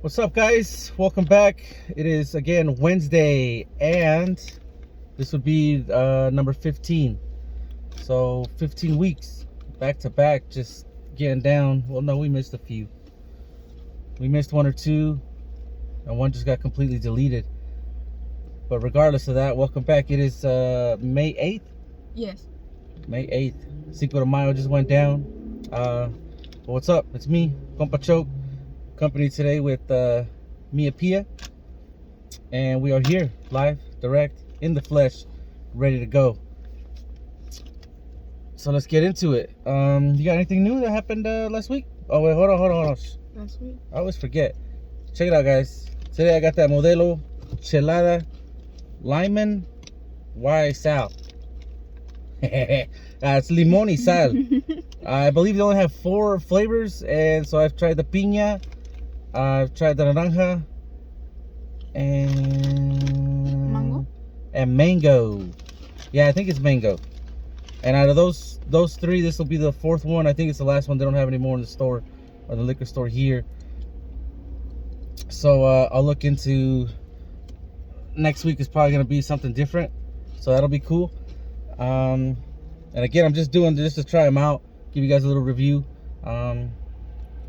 What's up, guys? Welcome back. It is again Wednesday, and this would be number 15. So 15 weeks back to back, just getting down. Well, no, we missed a few. We missed one or two, and one just got completely deleted. But regardless of that, welcome back. It is May 8th. Yes. May 8th. Cinco de Mayo just went down. What's up? It's me, Compa Choc. Company today with Mia Pia, and we are here live, direct, in the flesh, ready to go. So let's get into it. You got anything new that happened last week? Oh wait, hold on. Last week. I always forget. Check it out, guys. Today I got that Modelo Chelada Limon Y Sal. It's limon y sal. I believe they only have 4 flavors, and so I've tried the piña, I've tried the naranja, and mango. Yeah, I think it's mango. And out of those 3, this will be the 4th one. I think it's the last one. They don't have any more in the store or the liquor store here. So I'll look into next week. Is probably gonna be something different, so that'll be cool. And again, I'm just doing this to try them out, give you guys a little review.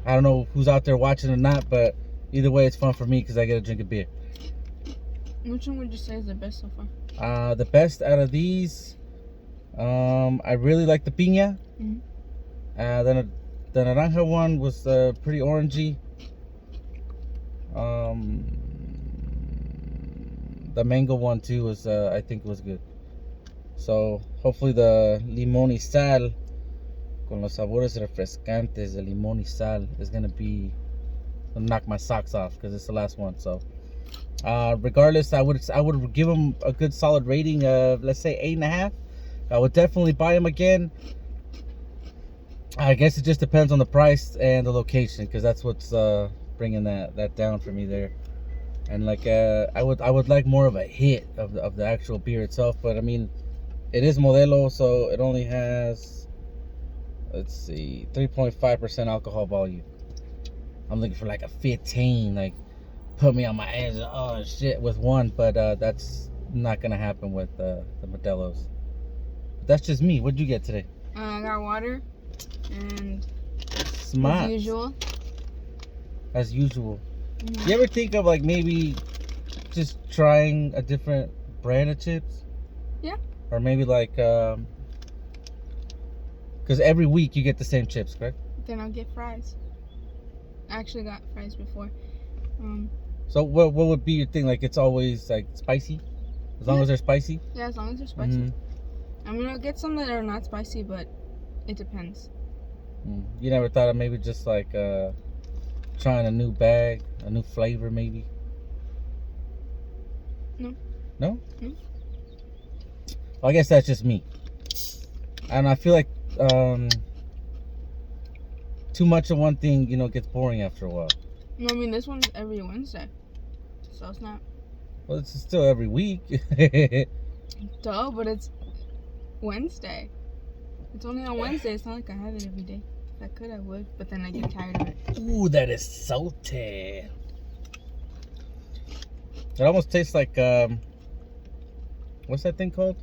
I don't know who's out there watching or not, but either way, it's fun for me because I get to drink a beer. Which one would you say is the best so far? The best out of these, I really like the piña. Mm-hmm. Then the naranja one was pretty orangey. The mango one too was, I think, was good. So hopefully the limón y sal con los sabores refrescantes de limón y sal is gonna knock my socks off because it's the last one. So regardless, I would give them a good solid rating of, let's say, 8.5. I would definitely buy them again. I guess it just depends on the price and the location, because that's what's bringing that down for me there. And like I would like more of a hit of the actual beer itself, but I mean, it is Modelo, so it only has, let's see, 3.5% alcohol volume. I'm looking for like a 15, like put me on my ass, oh shit, with one, but that's not gonna happen with the Modelos. That's just me. What'd you get today? I got water and Smart. As usual. Mm-hmm. You ever think of like maybe just trying a different brand of chips? Yeah. Or maybe like, because every week you get the same chips, correct? Then I'll get fries. I actually got fries before. So what would be your thing? Like, it's always like spicy? As long as they're spicy? Yeah, as long as they're spicy. Mm-hmm. I'm gonna get some that are not spicy, but it depends. You never thought of maybe just like trying a new bag, a new flavor maybe? No. No? No. Well, I guess that's just me. And I feel like too much of one thing, gets boring after a while. No, I mean, this one's every Wednesday, so it's not. Well, it's still every week. Duh, but it's Wednesday. It's only on Wednesday. It's not like I have it every day. If I could, I would, but then I get tired of it. Ooh, that is salty. It almost tastes like what's that thing called?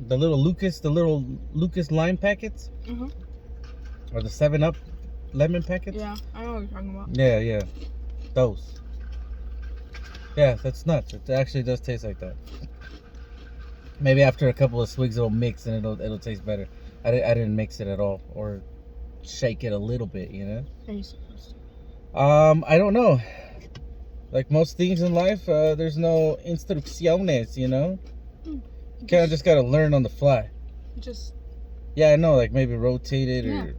The little Lucas lime packets? Mm-hmm. Or the 7-Up lemon packets? Yeah, I know what you're talking about. Yeah. Those. Yeah, that's nuts. It actually does taste like that. Maybe after a couple of swigs it'll mix and it'll taste better. I didn't mix it at all, or shake it a little bit, Are you supposed to? I don't know. Like most things in life, there's no instrucciones, You kind of just gotta learn on the fly. Yeah, I know, like maybe rotate it, or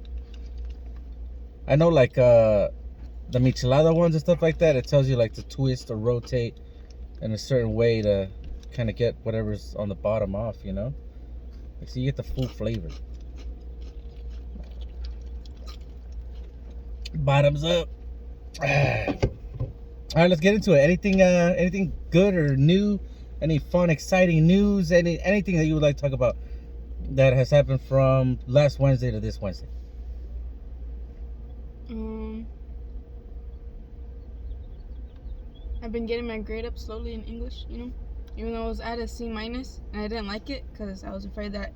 I know, like the michelada ones and stuff like that, it tells you like to twist or rotate in a certain way to kind of get whatever's on the bottom off, Like, so you get the full flavor. Bottoms up. All right, let's get into it. Anything good or new? Any fun, exciting news? Anything that you would like to talk about that has happened from last Wednesday to this Wednesday? I've been getting my grade up slowly in English, even though I was at a C- and I didn't like it because I was afraid that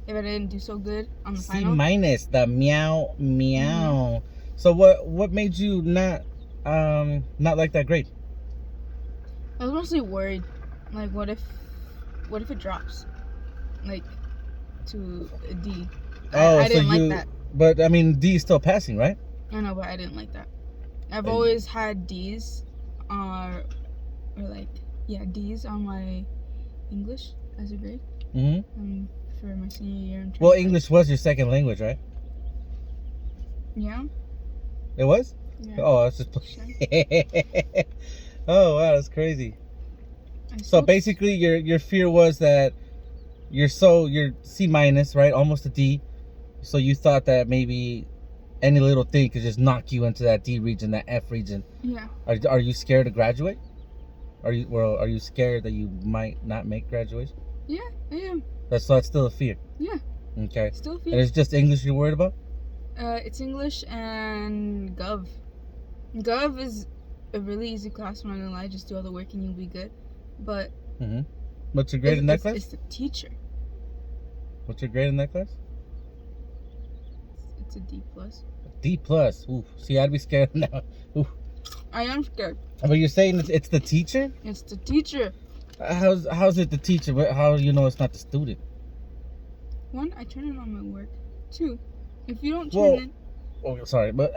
if I didn't do so good on the C final. minus, the meow. So what made you not like that grade? I was mostly worried, like what if it drops, like to a D. I didn't like that. But I mean, D is still passing, right? I know, but I didn't like that. I've always had D's, or like D's on my English as a grade. For my senior year. Well, English was your second language, right? Yeah. It was? Yeah. Oh, that's just. Sure. Oh wow, that's crazy. So basically, your fear was that you're C minus, right? Almost a D. So you thought that maybe any little thing could just knock you into that D region, that F region. Yeah. Are you scared to graduate? Are you scared that you might not make graduation? Yeah, I am. That's still a fear. Yeah. Okay. Still a fear. And it's just English you're worried about? It's English and Gov. Gov is a really easy class. I'm not gonna lie. Just do all the work and you'll be good. But. What's your grade in that class? It's the teacher. What's your grade in that class? It's a D+. D+. Ooh. See, I'd be scared now. Ooh. I am scared. But you're saying it's the teacher? It's the teacher. How's it the teacher? But how do you know it's not the student? 1, I turn in on my work. 2, if you don't turn in. Oh, sorry, but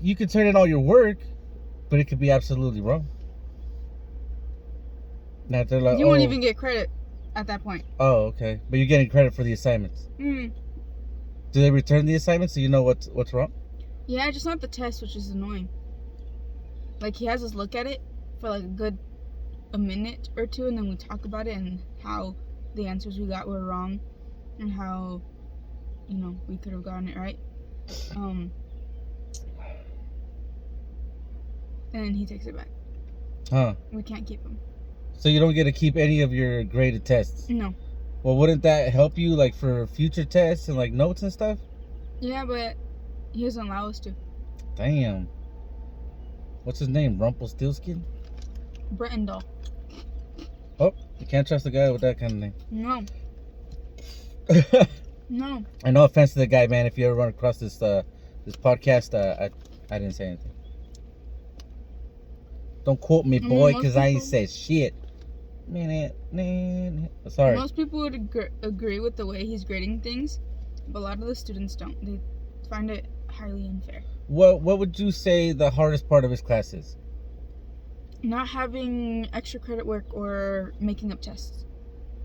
you could turn in all your work, but it could be absolutely wrong. Now they're like, you won't even get credit at that point. Oh, okay. But you're getting credit for the assignments. Do they return the assignments so you know what's wrong? Yeah, just not the test, which is annoying. Like, he has us look at it for like a minute or two, and then we talk about it and how the answers we got were wrong and how, we could have gotten it right. And then he takes it back. Huh. We can't keep them. So you don't get to keep any of your graded tests? No. Well, wouldn't that help you, like, for future tests and, like, notes and stuff? Yeah, but he doesn't allow us to. Damn. What's his name? Rumpelstiltskin? Brettendall. Oh, you can't trust a guy with that kind of name. No. No. And no offense to the guy, man. If you ever run across this podcast, I didn't say anything. Don't quote me, boy, because I ain't said shit. Sorry. Most people would agree with the way he's grading things, but a lot of the students don't. They find it highly unfair. What would you say the hardest part of his class is? Not having extra credit work or making up tests.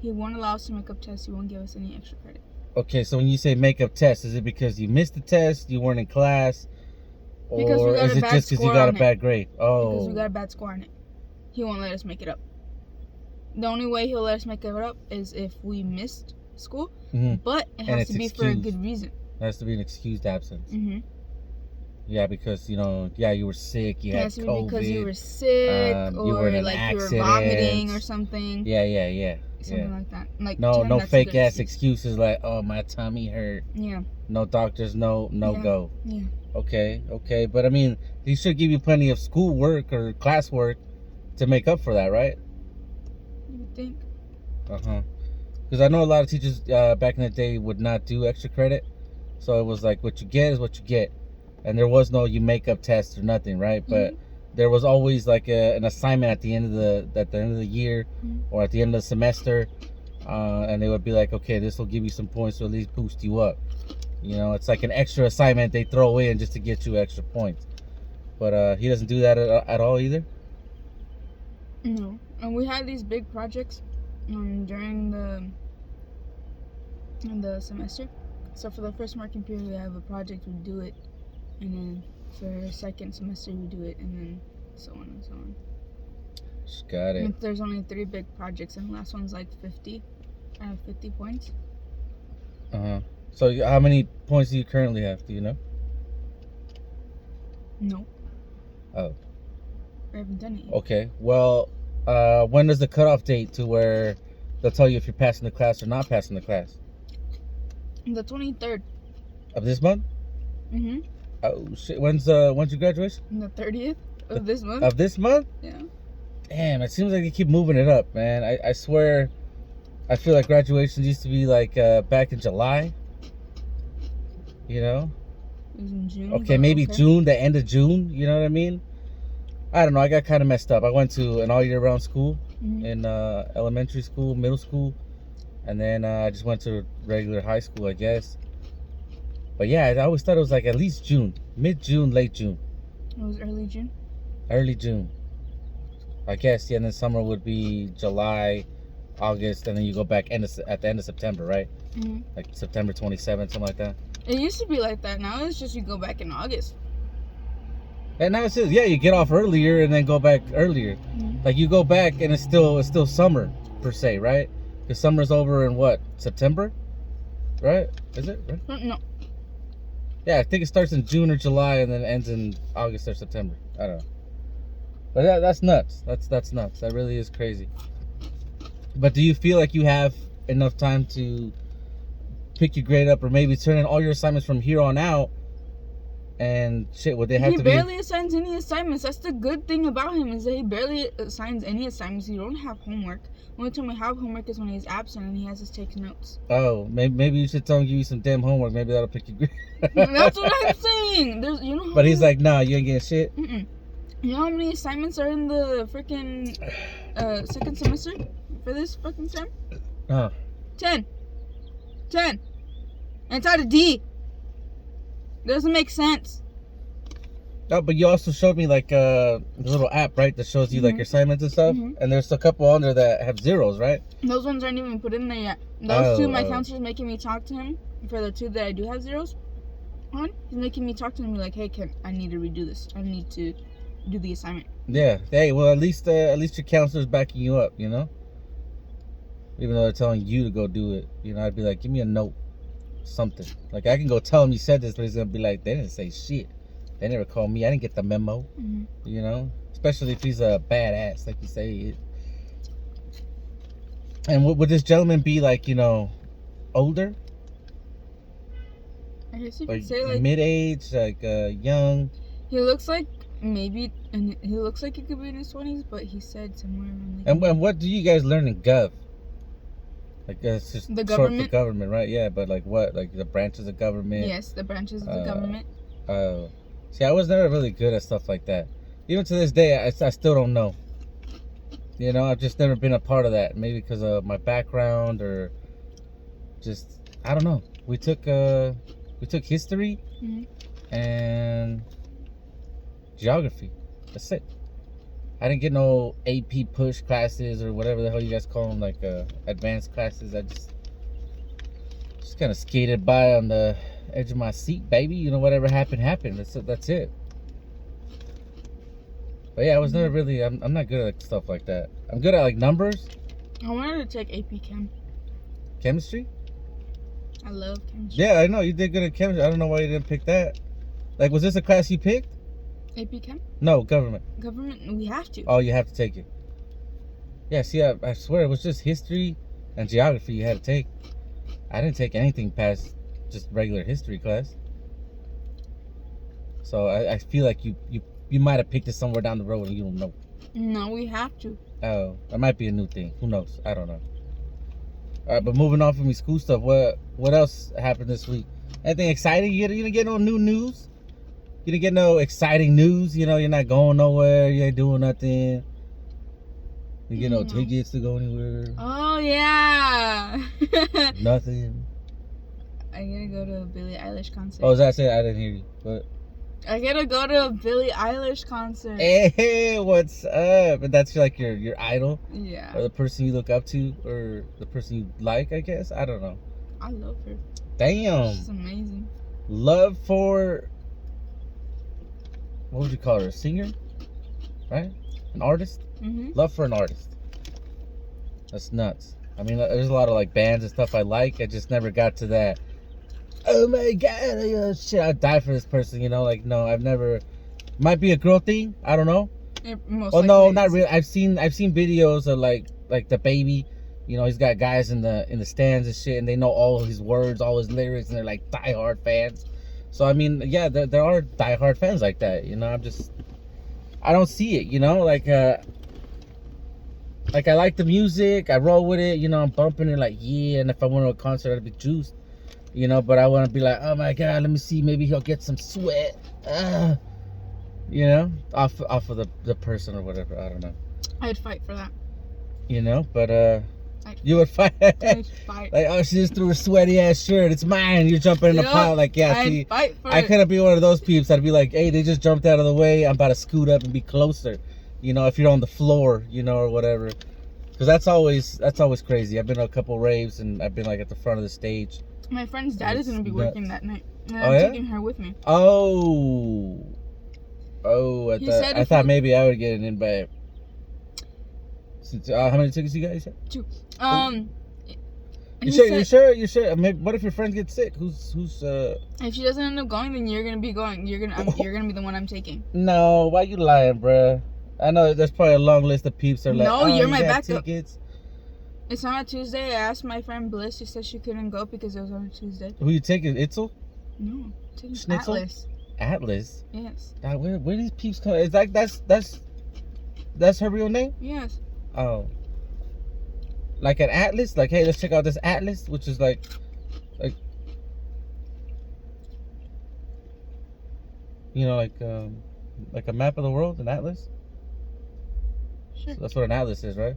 He won't allow us to make up tests. He won't give us any extra credit. Okay, so when you say make up tests, is it because you missed the test, you weren't in class, or is it just because you got a bad grade? Oh. Because we got a bad score on it. He won't let us make it up. The only way he'll let us make it up is if we missed school, but it has to be for a good reason. It has to be an excused absence. Yeah, because, you were sick, you had COVID. It has to be because you were sick, or you were in an like accident. You were vomiting or something. Yeah. Something like that. Like, no fake ass excuses like, oh, my tummy hurt. Yeah. No doctors, no go. Yeah. Okay. But I mean, he should give you plenty of school work or class work to make up for that, right? You would think. Because I know a lot of teachers back in the day would not do extra credit. So it was like, what you get is what you get. And there was no you make up test or nothing, right? But there was always like an assignment at the end of the year or at the end of the semester, and they would be like, okay, this will give you some points to at least boost you up. It's like an extra assignment they throw in just to get you extra points. But he doesn't do that at all either. No, and we had these big projects during the semester. So for the first marking period, we have a project, we do it. And then for the second semester, we do it, and then so on and so on. Just got it. And there's only 3 big projects, and the last one's like 50. I have 50 points. So how many points do you currently have? Do you know? No. Oh. I haven't done it yet. Okay. Well, when is the cutoff date to where they'll tell you if you're passing the class or not passing the class? The 23rd. Of this month? Oh shit! When's your graduation? The 30th of this month. Of this month? Yeah. Damn, it seems like they keep moving it up, man. I swear, I feel like graduations used to be like back in July. You know? It was in June. Okay, maybe June, the end of June. You know what I mean? I don't know. I got kind of messed up. I went to an all year round school in elementary school, middle school, and then I just went to regular high school, I guess. But yeah, I always thought it was like at least June, mid-June, late June. It was early June. Early June, I guess. Yeah, and then summer would be July, August, and then you go back at the end of September, right? Like September 27th, something like that. It used to be like that. Now it's just you go back in August. And now it's just, yeah, you get off earlier and then go back earlier. Like you go back and it's still summer per se, right? Because summer's over in what, September, right? Is it? Right? No. Yeah, I think it starts in June or July and then ends in August or September. I don't know. But that's nuts. That's nuts. That really is crazy. But do you feel like you have enough time to pick your grade up or maybe turn in all your assignments from here on out? And shit, would they have to be... He barely assigns any assignments. That's the good thing about him, is that he barely assigns any assignments. You don't have homework. Only time we have homework is when he's absent and he has to take notes. Oh, maybe you should tell him, give you some damn homework. Maybe that'll pick your grade. That's what I'm saying. There's, you know. But he's like, nah, you ain't getting shit. You know how many assignments are in the freaking second semester for this fucking sem? 10. 10. And it's out of D. Doesn't make sense. No, but you also showed me like the little app, right, that shows you like your assignments and stuff. And there's a couple on there that have zeros, right? Those ones aren't even put in there yet. Those two, my counselor's making me talk to him for the two that I do have zeros on. He's making me talk to him and be like, hey, I need to redo this. I need to do the assignment. Yeah. Hey, well, at least your counselor's backing you up, you know? Even though they're telling you to go do it, you know, I'd be like, give me a note. Something. Like, I can go tell him you said this, but he's gonna be like, they didn't say shit. They never called me. I didn't get the memo. You know? Especially if he's a badass, like you say. And would this gentleman be like, you know, older? I guess you like, could say like mid-age, like young. He looks like maybe, and he looks like he could be in his 20s, but he said somewhere around like. And what do you guys learn in Gov? Like it's just the government? The government, right? Yeah, but like what? Like the branches of government? Yes, the branches of the government. See, I was never really good at stuff like that. Even to this day, I still don't know. You know, I've just never been a part of that. Maybe because of my background or just, I don't know. We took history and geography. That's it. I didn't get no AP push classes or whatever the hell you guys call them, like advanced classes. I just kind of skated by on the edge of my seat, baby. You know, whatever happened. That's it. But yeah, I was never really. I'm not good at stuff like that. I'm good at like numbers. I wanted to take AP Chem. Chemistry? I love chemistry. Yeah, I know you did good at chemistry. I don't know why you didn't pick that. Like, was this a class you picked? AP Chem? No, government. Government, we have to. Oh, you have to take it. Yeah, see, I swear it was just history and geography you had to take. I didn't take anything past just regular history class. So I feel like you might have picked it somewhere down the road and you don't know. No, we have to. Oh, that might be a new thing. Who knows? I don't know. All right, but moving on from your school stuff, what else happened this week? Anything exciting? You didn't get no new news? You didn't get no exciting news? You know, you're not going nowhere. You ain't doing nothing. You get no tickets to go anywhere. Oh, yeah. Nothing. I gotta go to a Billie Eilish concert. Oh, as I said, I didn't hear you. But I gotta go to a Billie Eilish concert. Hey, what's up? And that's like your idol? Yeah. Or the person you look up to? Or the person you like, I guess? I don't know. I love her. Damn. She's amazing. Love for... What would you call her? A singer? Right? An artist? Love for an artist. That's nuts. I mean, there's a lot of like bands and stuff I like. I just never got to that. Oh my god, shit, I'd die for this person, you know? Like, no, I've never... Might be a girl thing. I don't know. Well, no, not really. I've seen videos of like the baby. You know, he's got guys in the stands and shit, and they know all his words, all his lyrics, and they're like diehard fans. So I mean, yeah, there are diehard fans like that. You know, I don't see it. You know, like Like, I like the music. I roll with it. You know, I'm bumping it like, yeah. And if I went to a concert, I'd be juiced. You know, but I want to be like, oh my God, let me see. Maybe he'll get some sweat. You know, off of the person or whatever. I don't know. I'd fight for that. You know, but you would fight. I'd fight. Like, oh, she just threw a sweaty ass shirt. It's mine. You're jumping in the pile. Like, yeah, I'd see, fight for I it. couldn't be one of those peeps. I'd be like, hey, they just jumped out of the way. I'm about to scoot up and be closer. You know, if you're on the floor, you know, or whatever. Because that's always crazy. I've been to a couple raves and I've been like at the front of the stage. My friend's dad is gonna be working that night, and Oh, I'm yeah? taking her with me. Oh, I thought maybe I would get an invite. Since, how many tickets you guys have? 2. You sure? Maybe, what if your friend gets sick? Who's If she doesn't end up going, then you're gonna be going. You're gonna be the one I'm taking. No, why you lying, bruh? I know there's probably a long list of peeps that are like, No, oh, you're you my got backup. tickets. It's on a Tuesday. I asked my friend Bliss. She said she couldn't go because it was on a Tuesday. Who you taking? Itzel? No, I'm taking Schnitzel? Atlas. Atlas? Yes. God, where these peeps come? Is like that's her real name? Yes. Oh. Like an atlas? Like, hey, let's check out this atlas, which is like you know, like a map of the world, an atlas? Sure. So that's what an atlas is, right?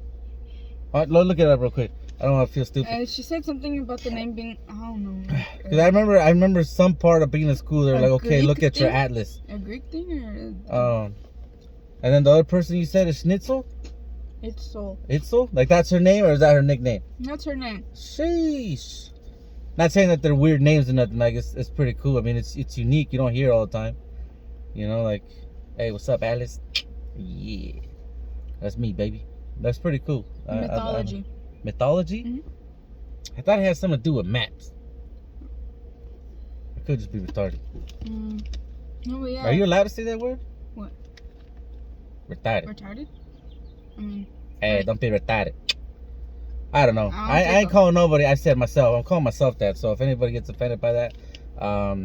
All right, look it up real quick. I don't want to feel stupid. She said something about the name being, I don't know. Because I remember some part of being in school, they were like, okay, Greek look at your thing? atlas. A Greek thing or? And then the other person you said is Schnitzel? It's Soul. Itzel? Like, that's her name, or is that her nickname? That's her name. Sheesh. Not saying that they're weird names or nothing. Like, it's pretty cool. I mean, it's unique. You don't hear it all the time. You know, like, hey, what's up, Alice? Yeah. That's me, baby. That's pretty cool. Mythology. Mythology? Mm-hmm. I thought it had something to do with maps. I could just be retarded. Oh, yeah. Are you allowed to say that word? What? Retarded. Retarded? I mean... Hey, don't be retarded. I don't know. I I ain't calling nobody. I said myself. I'm calling myself that. So if anybody gets offended by that, yeah,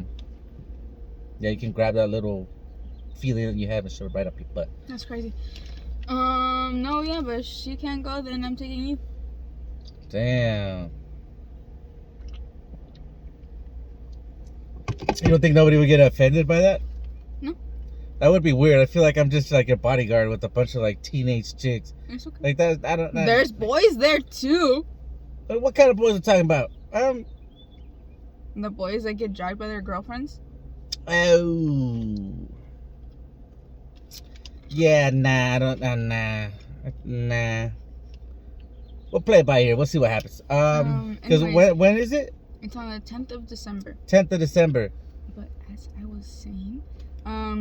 you can grab that little feeling that you have and shove it right up your butt. That's crazy. No, yeah, but if she can't go, then I'm taking you. Damn. You don't think nobody would get offended by that? No. That would be weird. I feel like I'm just like a bodyguard with a bunch of like teenage chicks. It's okay. Like that. I don't know. There's boys there too. What kind of boys are we talking about? The boys that get dragged by their girlfriends. Oh. Yeah, nah, I don't, nah. We'll play it by ear. We'll see what happens. Because when is it? It's on the 10th of December. 10th of December. But as I was saying,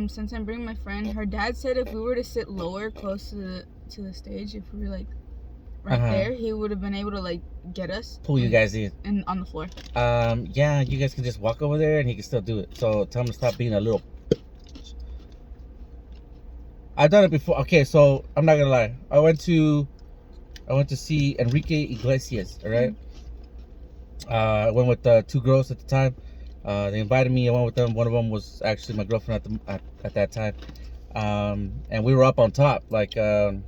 since I'm bringing my friend, her dad said if we were to sit lower, close to the stage, if we were like right there, he would have been able to like get us. Pull you guys in. And on the floor. Yeah, you guys can just walk over there and he can still do it. So tell him to stop being a little. I've done it before. Okay, so I'm not gonna lie. I went to see Enrique Iglesias. All right. I went with 2 girls at the time. They invited me. I went with them. One of them was actually my girlfriend at that time. And we were up on top. Like I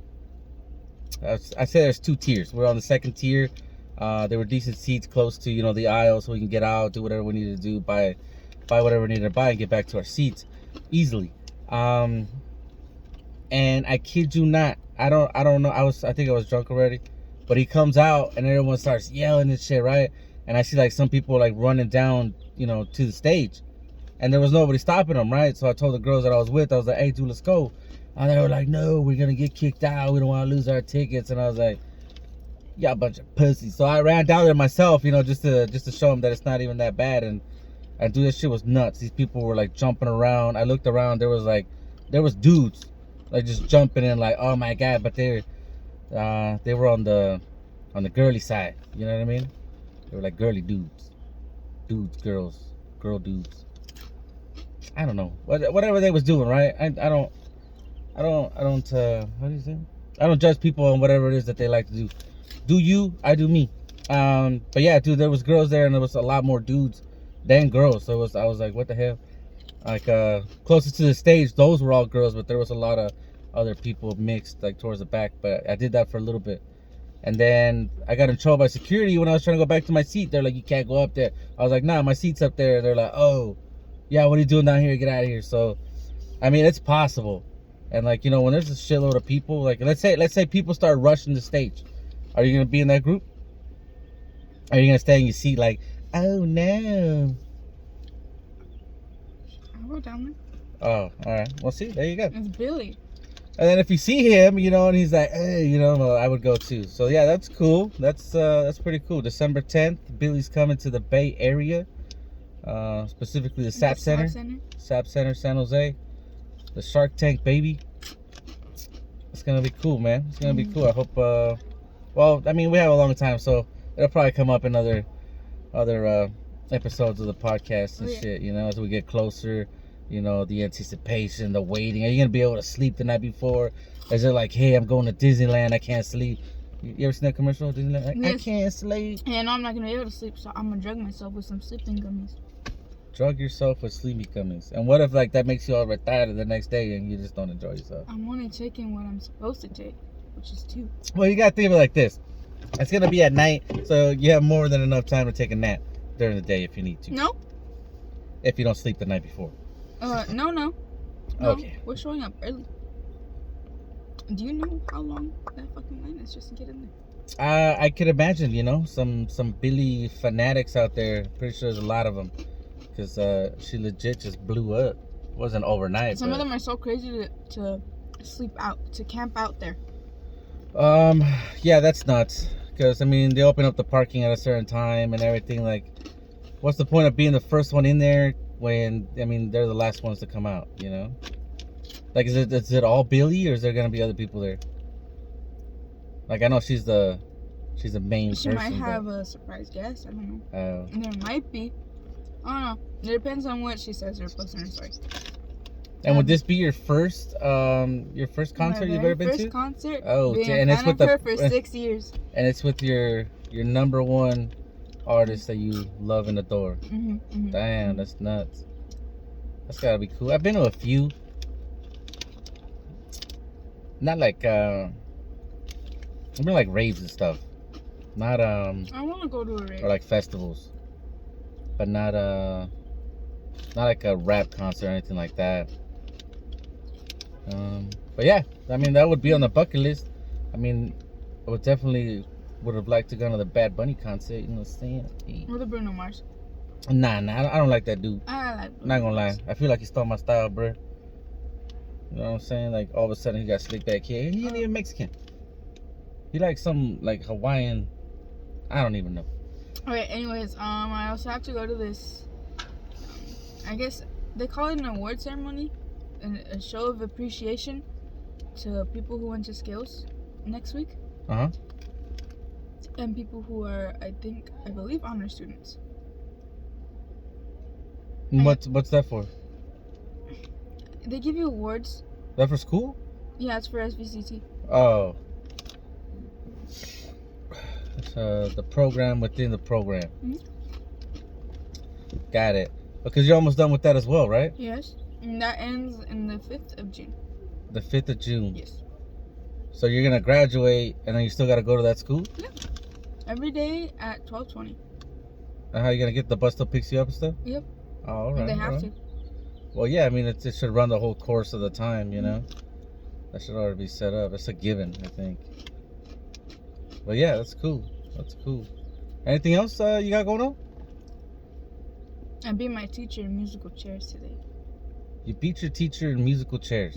say, there's 2 tiers. We're on the 2nd tier. There were decent seats close to the aisle, so we can get out, do whatever we needed to do, buy whatever we needed to buy, and get back to our seats easily. And I kid you not, I don't know. I think I was drunk already, but he comes out and everyone starts yelling and shit, right? And I see like some people like running down, to the stage, and there was nobody stopping them, right? So I told the girls that I was with, I was like, "Hey, dude, let's go." And they were like, "No, we're gonna get kicked out. We don't want to lose our tickets." And I was like, "Yeah, a bunch of pussies." So I ran down there myself, just to show them that it's not even that bad. And dude, this shit was nuts. These people were like jumping around. I looked around. There was dudes like just jumping in, like, oh my god. But they were on the girly side. You know what I mean? They were like girly dudes, girls, girl dudes. I don't know, whatever they was doing, right? I don't what do you say? I don't judge people on whatever it is that they like to do. Do you? I do me. But yeah, dude, there was girls there, and there was a lot more dudes than girls. So I was like, what the hell? Like closest to the stage, those were all girls, but there was a lot of other people mixed like towards the back. But I did that for a little bit. And then I got in trouble by security when I was trying to go back to my seat. They're like, you can't go up there. I was like, nah, my seat's up there. They're like, oh, yeah, what are you doing down here? Get out of here. So, I mean, it's possible. And like, you know, when there's a shitload of people, like let's say people start rushing the stage. Are you gonna be in that group? Are you gonna stay in your seat like, oh no? I'll go down there. Oh, all right. Well, see, there you go. It's Billy. And then if you see him, you know, and he's like, hey, you know, well, I would go too. So yeah, that's cool. That's pretty cool. December 10th, Billy's coming to the Bay Area, specifically the SAP Center. SAP Center, San Jose. The Shark Tank, baby. It's gonna be cool, man. It's gonna be cool. I hope. Well, I mean, we have a long time, so it'll probably come up in other episodes of the podcast and shit. You know, as we get closer. You know, the anticipation, the waiting. Are you gonna be able to sleep the night before? Is it like, hey, I'm going to Disneyland, I can't sleep? You ever seen that commercial? Disneyland? Yes. I can't sleep. Yeah, no, I'm not gonna be able to sleep, so I'm gonna drug myself with some sleeping gummies. Drug yourself with sleepy gummies. And what if like that makes you all tired the next day and you just don't enjoy yourself? I'm only taking what I'm supposed to take, which is 2. Well, you gotta think of it like this. It's gonna be at night, so you have more than enough time to take a nap during the day if you need to. No. If you don't sleep the night before. No. Okay. We're showing up early. Do you know how long that fucking line is just to get in there? I could imagine, you know, some Billy fanatics out there. Pretty sure there's a lot of them. Because she legit just blew up. It wasn't overnight. Some of them are so crazy to sleep out, to camp out there. Yeah, that's nuts. Because, I mean, they open up the parking at a certain time and everything. Like, what's the point of being the first one in there when, I mean, they're the last ones to come out, you know? Like, is it all Billy, or is there going to be other people there? Like, I know she's the main person. She might have a surprise guest. I don't know. And there might be. I don't know. It depends on what she says or posts on her story. And would this be your first concert you've ever been to? First concert. Oh, and it's with her for 6 years. And it's with your number one artist that you love and adore. Damn, that's nuts. That's gotta be cool. I've been to a few. Not like I've been like raves and stuff. Not I want to go to a rave. Or like festivals, but not like a rap concert or anything like that. But yeah, I mean that would be on the bucket list. I mean, I would definitely would have liked to go to the Bad Bunny concert. You know what I'm saying? Or the Bruno Mars. Nah, I don't like that dude. I like Bruno Not gonna Mars. lie, I feel like he stole my style, bro. You know what I'm saying? Like all of a sudden he got slick back here. He ain't even Mexican. He like some like Hawaiian. I don't even know. Okay. Anyways, I also have to go to this. I guess they call it an award ceremony, a show of appreciation to people who went to Skills next week. And people who are, I believe, honor students. What's that for? They give you awards. That for school? Yeah, it's for SVCT. Oh. It's the program within the program. Got it. Because you're almost done with that as well, right? Yes. And that ends in the 5th of June. The 5th of June? Yes. So you're going to graduate and then you still got to go to that school? Yeah. Every day at 12:20. And how you going to get the bus still picks you up and stuff? Yep. Oh, all right. And they have to. Well, yeah, I mean, it should run the whole course of the time, you know? That should already be set up. It's a given, I think. But yeah, that's cool. That's cool. Anything else you got going on? I beat my teacher in musical chairs today. You beat your teacher in musical chairs?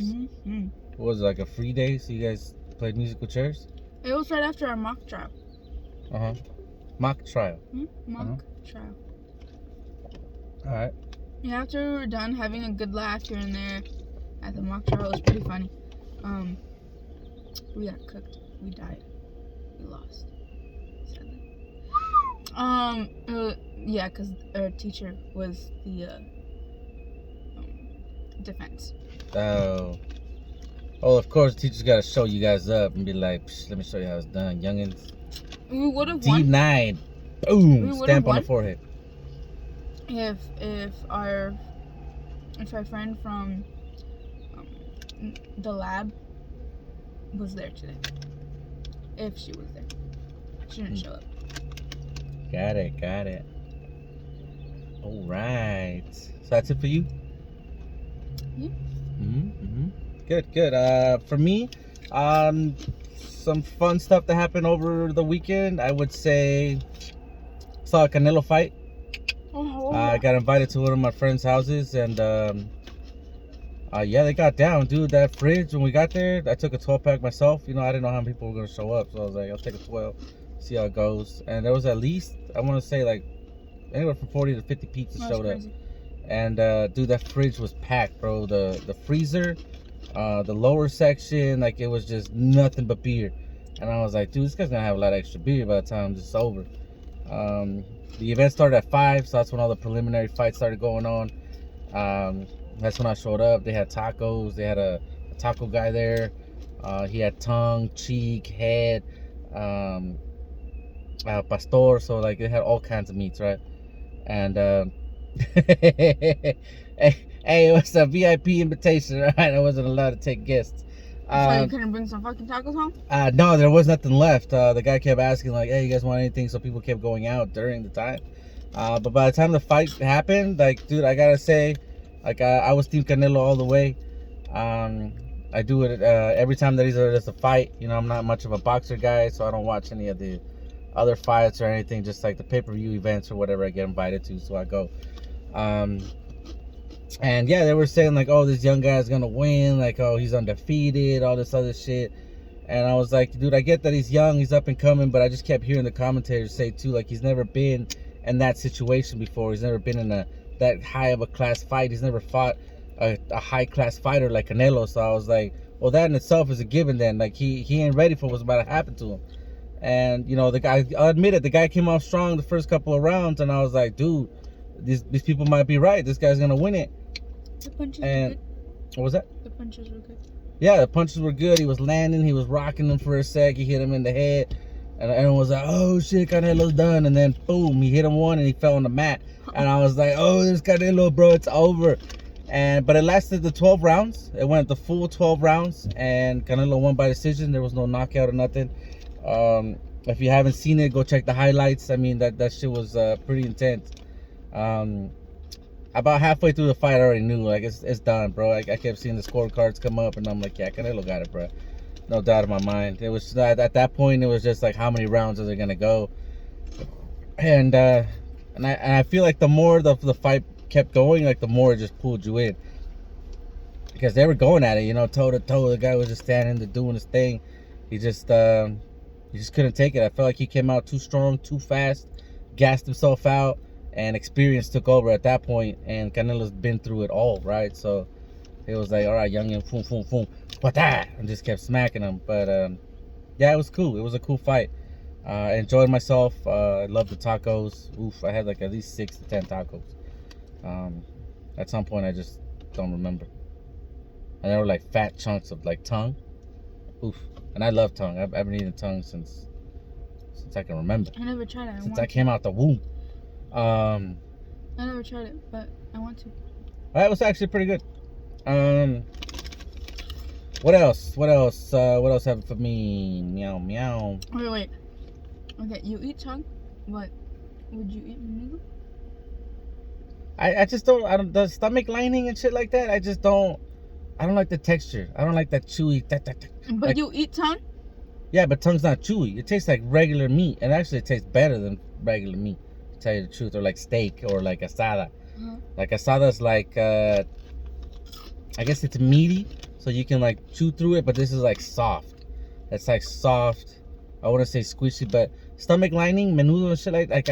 What was it, like a free day, so you guys played musical chairs? It was right after our mock trial. Mock trial? Mock trial. Alright. Yeah, after we were done having a good laugh here and there at the mock trial, it was pretty funny. We got cooked. We died. We lost. Sadly. Yeah, because our teacher was the defense. Oh, of course, teachers got to show you guys up and be like, let me show you how it's done, youngins. We would have won. D9. Boom. Stamp on the forehead. If our friend from the lab was there today. If she was there. She didn't show up. Got it. All right. So that's it for you? Yeah. Good. For me, some fun stuff that happened over the weekend. I would say saw a Canelo fight. I got invited to one of my friends' houses, and yeah, they got down, dude. That fridge, when we got there, I took a 12-pack myself. You know, I didn't know how many people were gonna show up, so I was like, I'll take a 12, see how it goes. And there was at least, I want to say, like anywhere from 40 to 50 pizzas showed up. And dude, that fridge was packed, bro. The freezer, the lower section, like it was just nothing but beer. And I was like, dude, this guy's gonna have a lot of extra beer by the time this is over. The event started at 5, so that's when all the preliminary fights started going on. That's when I showed up. They had tacos. They had a taco guy there. He had tongue, cheek, head, pastor. So like they had all kinds of meats, right? And hey, it was a VIP invitation, right? I wasn't allowed to take guests. So you couldn't bring some fucking tacos home? No, there was nothing left. The guy kept asking, like, hey, you guys want anything? So people kept going out during the time. But by the time the fight happened, like, dude, I gotta say, like, I was Team Canelo all the way. I do it every time that there's a fight. You know, I'm not much of a boxer guy, so I don't watch any of the other fights or anything. Just like the pay-per-view events or whatever I get invited to, so I go. And yeah, they were saying like, oh, this young guy's gonna win, like, oh, he's undefeated, all this other shit. And I was like, dude, I get that he's young, he's up and coming, but I just kept hearing the commentators say too, like, he's never been in that situation before. He's never been in that high of a class fight. He's never fought a high class fighter like Canelo. So I was like, well, that in itself is a given then. Like, he ain't ready for what's about to happen to him. And you know, the guy, I'll admit it, the guy came off strong the first couple of rounds, and I was like, dude, these people might be right. This guy's gonna win it. The punches And were good. What was that? The punches were good. Yeah, the punches were good. He was landing. He was rocking them for a sec. He hit him in the head. And everyone was like, oh, shit, Canelo's done. And then, boom, he hit him one and he fell on the mat. And I was like, oh, there's Canelo, bro. It's over. But it lasted the 12 rounds. It went the full 12 rounds. And Canelo won by decision. There was no knockout or nothing. If you haven't seen it, go check the highlights. I mean, that shit was pretty intense. About halfway through the fight, I already knew, like, it's done, bro. I kept seeing the scorecards come up, and I'm like, yeah, Canelo got it, bro. No doubt in my mind. It was at that point, it was just like, how many rounds are they gonna go? And I feel like the more the fight kept going, like the more it just pulled you in, because they were going at it, you know, toe to toe. The guy was just standing there doing his thing. He just couldn't take it. I felt like he came out too strong, too fast, gassed himself out. And experience took over at that point, and Canelo's been through it all, right? So it was like, all right, youngin, boom, boom, boom, what that? And just kept smacking him. But yeah, it was cool. It was a cool fight. I enjoyed myself. I loved the tacos. Oof, I had like at least 6 to 10 tacos. At some point, I just don't remember. And there were like fat chunks of like tongue. Oof, and I love tongue. I've been eating tongue since I can remember. I never tried it. Since I came out the womb. I never tried it, but I want to. That was actually pretty good. What else? What else happened for me? Meow meow. Wait. Okay, you eat tongue, but would you eat menudo? I just don't. The stomach lining and shit like that. I don't like the texture. I don't like that chewy. But like, you eat tongue? Yeah, but tongue's not chewy. It tastes like regular meat, and actually it tastes better than regular meat. Tell you the truth, or like steak, or like asada. Like asada's like I guess it's meaty, so you can like chew through it, but this is like soft. It's like soft. I wouldn't say squishy, but stomach lining, menudo and shit like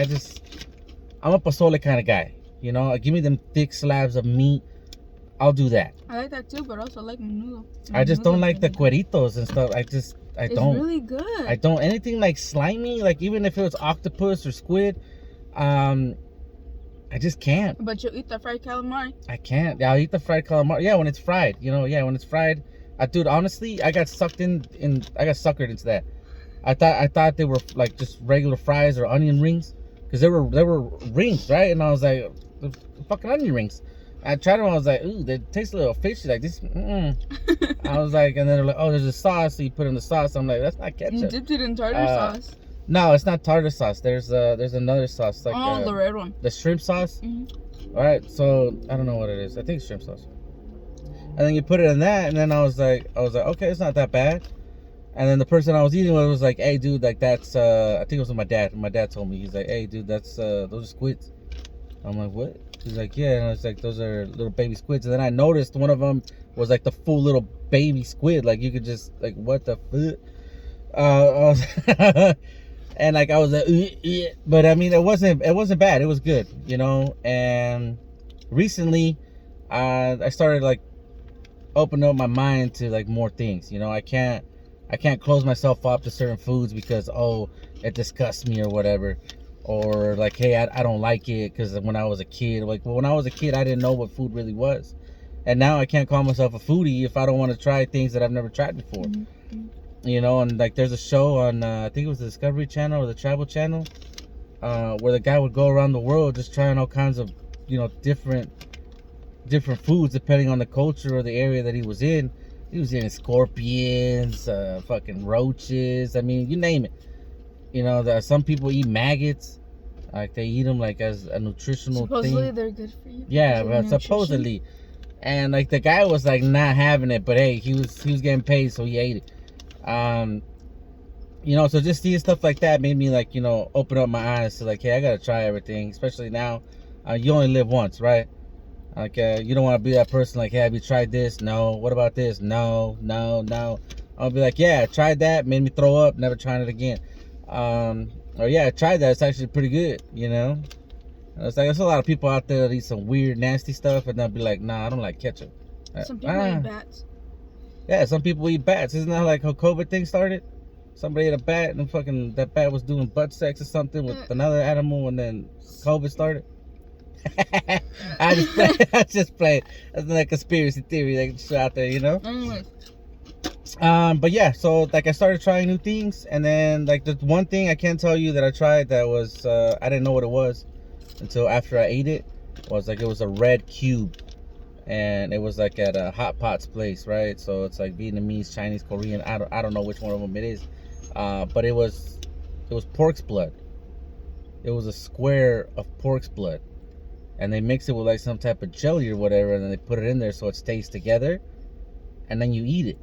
I'm a pozole kind of guy, you know. Give me them thick slabs of meat, I'll do that. I like that too, but also like menudo. I just don't like the cueritos and stuff. I don't. It's really good. I don't, anything like slimy, like even if it was octopus or squid, I just can't. But you'll eat the fried calamari. I can't. I'll eat the fried calamari. Yeah, when it's fried. You know, yeah, when it's fried. Dude, honestly, I got suckered into that. I thought they were like just regular fries or onion rings, because they were rings, right? And I was like, the fucking onion rings. I tried them. I was like, ooh, they taste a little fishy, like this. I was like, and then they're like, oh, there's a sauce, so you put in the sauce. I'm like, that's not ketchup. You dipped it in tartar sauce. No, it's not tartar sauce. There's another sauce like the red one. the shrimp sauce. Mm-hmm. All right, so I don't know what it is. I think it's shrimp sauce. And then you put it in that, and then I was like, okay, it's not that bad. And then the person I was eating with was like, hey, dude, like that's I think it was with my dad. My dad told me, he's like, hey, dude, that's those are squids. I'm like, what? He's like, yeah, and I was like, those are little baby squids. And then I noticed one of them was like the full little baby squid. Like you could just like, what the fuck? And like I was like, but I mean, it wasn't bad. It was good, you know. And recently, I started like opening up my mind to like more things. You know, I can't close myself up to certain foods because it disgusts me or whatever, or like, hey, I don't like it because when I was a kid, like when I was a kid, I didn't know what food really was, and now I can't call myself a foodie if I don't want to try things that I've never tried before. Mm-hmm. You know, and like there's a show on I think it was the Discovery Channel or the Travel Channel, where the guy would go around the world just trying all kinds of, you know, different foods depending on the culture or the area that he was in. He was eating scorpions, fucking roaches. I mean, you name it. You know, some people eat maggots. Like they eat them like as a nutritional supposedly thing. They're good for you. Yeah, but supposedly. And like the guy was like not having it, but hey, he was getting paid, so he ate it. You know, so just seeing stuff like that made me like, you know, open up my eyes to like, hey, I gotta try everything, especially now. You only live once, right? Like you don't want to be that person like, hey, have you tried this? No. What about this? No. I'll be like, yeah, I tried that, made me throw up, never trying it again. Or yeah, I tried that, it's actually pretty good, you know. And it's like there's a lot of people out there that eat some weird nasty stuff and they'll be like, nah, I don't like ketchup. Some people eat bats. Yeah, some people eat bats. Isn't that like how COVID thing started? Somebody ate a bat and fucking that bat was doing butt sex or something with another animal and then COVID started. I just played. That's like conspiracy theory like out there, you know. Anyways. But yeah, so like I started trying new things, and then like the one thing I can tell you that I tried that was I didn't know what it was until after I ate it, was like it was a red cube, and it was like at a Hot Pot's place, right? So it's like Vietnamese, Chinese, Korean. I don't know which one of them it is, but it was pork's blood. It was a square of pork's blood, and they mix it with like some type of jelly or whatever, and then they put it in there so it stays together, and then you eat it.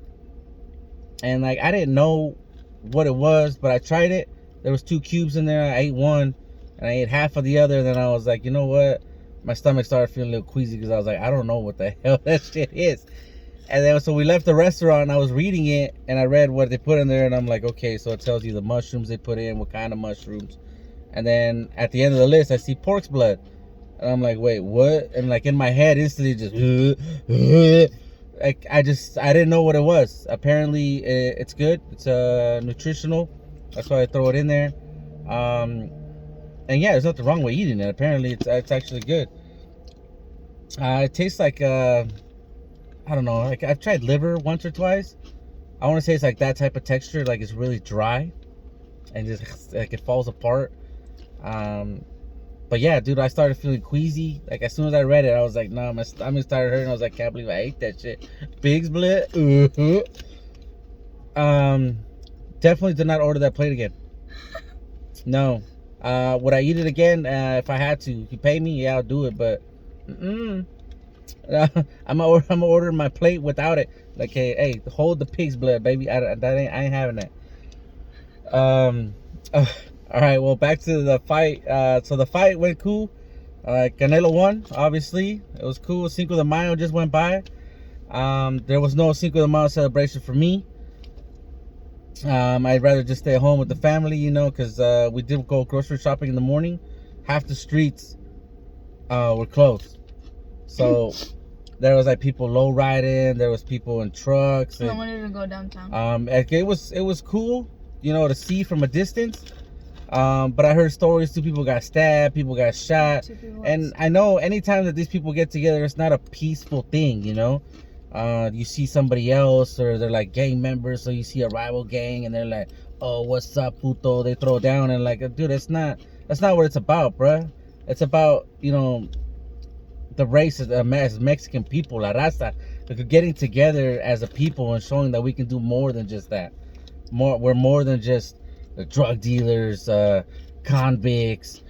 And like I didn't know what it was, but I tried it. There was 2 cubes in there. I ate one, and I ate half of the other. And then I was like, you know what? My stomach started feeling a little queasy because I was like, I don't know what the hell that shit is. And then so we left the restaurant, and I was reading it, and I read what they put in there, and I'm like, okay, so it tells you the mushrooms they put in, what kind of mushrooms. And then at the end of the list, I see pork's blood, and I'm like, wait, what? And like in my head, instantly just. Like I didn't know what it was. Apparently it's good. It's nutritional. That's why I throw it in there. And yeah, there's nothing wrong with eating it. Apparently it's actually good. It tastes like I don't know. Like I've tried liver once or twice. I want to say it's like that type of texture. Like it's really dry and just like it falls apart. But yeah, dude, I started feeling queasy. Like as soon as I read it, I was like, nah, my stomach started hurting. I was like, can't believe I ate that shit. Pig's blood. Definitely did not order that plate again. No. Would I eat it again if I had to? If you pay me, yeah, I'll do it. But I'm gonna order my plate without it. Like, hey, hold the pig's blood, baby. I ain't having that. All right, well, back to the fight. So the fight went cool. Canelo won, obviously. It was cool. Cinco de Mayo just went by. There was no Cinco de Mayo celebration for me. I'd rather just stay at home with the family, you know, because we did go grocery shopping in the morning. Half the streets were closed. So there was like people low riding. There was people in trucks. I wanted to go downtown. It was cool, you know, to see from a distance. But I heard stories, 2 people got stabbed, people got shot. And I know anytime that these people get together, it's not a peaceful thing, you know. You see somebody else, or they're like gang members, so you see a rival gang and they're like, oh, what's up, puto? They throw down, and like, dude, that's not what it's about, bruh. It's about, you know, the race as Mexican people, la raza, like getting together as a people and showing that we can do more than just that. We're more than just the drug dealers, convicts,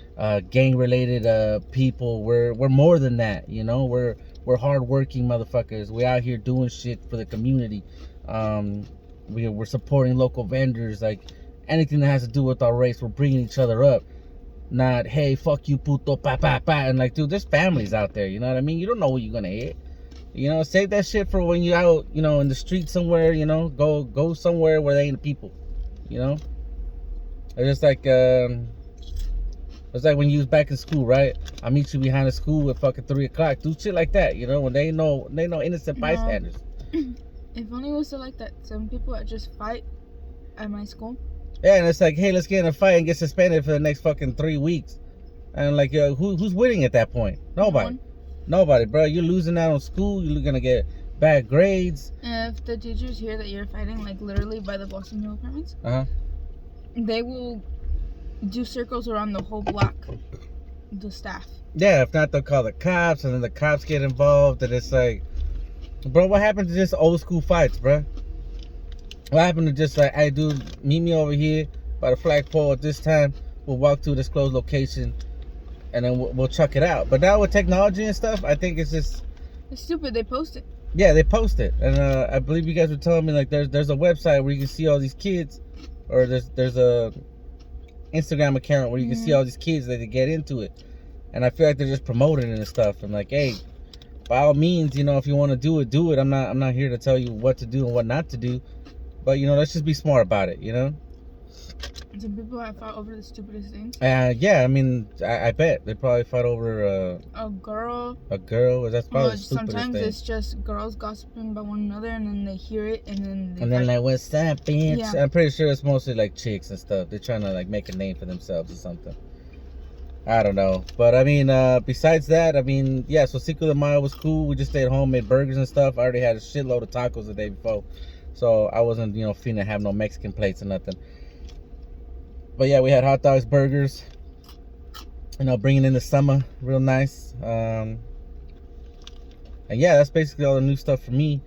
gang-related people. We're more than that, you know. We're hardworking motherfuckers. We out here doing shit for the community. We're supporting local vendors, like anything that has to do with our race. We're bringing each other up. Not, hey, fuck you, puto, pa, pa, pa. And like, dude, there's families out there, you know what I mean? You don't know who you're gonna hit. You know, save that shit for when you're out, you know, in the street somewhere, you know. Go somewhere where there ain't people, you know. It's like when you was back in school, right? I meet you behind the school at fucking 3 o'clock. Do shit like that, you know, when they know innocent bystanders. If only it was so like that. Some people that just fight at my school. Yeah, and it's like, hey, let's get in a fight and get suspended for the next fucking 3 weeks. And like, who's winning at that point? Nobody. Nobody, bro. You're losing out on school. You're gonna get bad grades. If the teachers hear that you're fighting, like literally by the Boston Hill Apartments, they will do circles around the whole block. The staff. Yeah, if not, they'll call the cops, and then the cops get involved, and it's like, bro, what happened to just old school fights, bro? What happened to just like, hey, dude, meet me over here by the flagpole at this time. We'll walk to this closed location, and then we'll chuck it out. But now with technology and stuff, I think it's just... It's stupid. They post it. Yeah, they post it. And I believe you guys were telling me, like, there's a website where you can see all these kids, or there's a Instagram account where you can see all these kids that they get into it. And I feel like they're just promoting it and stuff. And like, hey, by all means, you know, if you want to do it, do it. I'm not here to tell you what to do and what not to do. But, you know, let's just be smart about it, you know? Some people have fought over the stupidest things. Yeah, I mean, I bet. They probably fought over a girl. A girl? That's probably the stupidest sometimes thing. It's just girls gossiping about one another, and then they hear it, and then they... And then like, what's that, bitch? Yeah. I'm pretty sure it's mostly like chicks and stuff. They're trying to like make a name for themselves or something. I don't know. But I mean, besides that, I mean, yeah, so Cinco de Mayo was cool. We just stayed home, made burgers and stuff. I already had a shitload of tacos the day before. So I wasn't, you know, feeling to have no Mexican plates or nothing. But yeah, we had hot dogs, burgers. You know, bringing in the summer, real nice. And yeah, that's basically all the new stuff for me.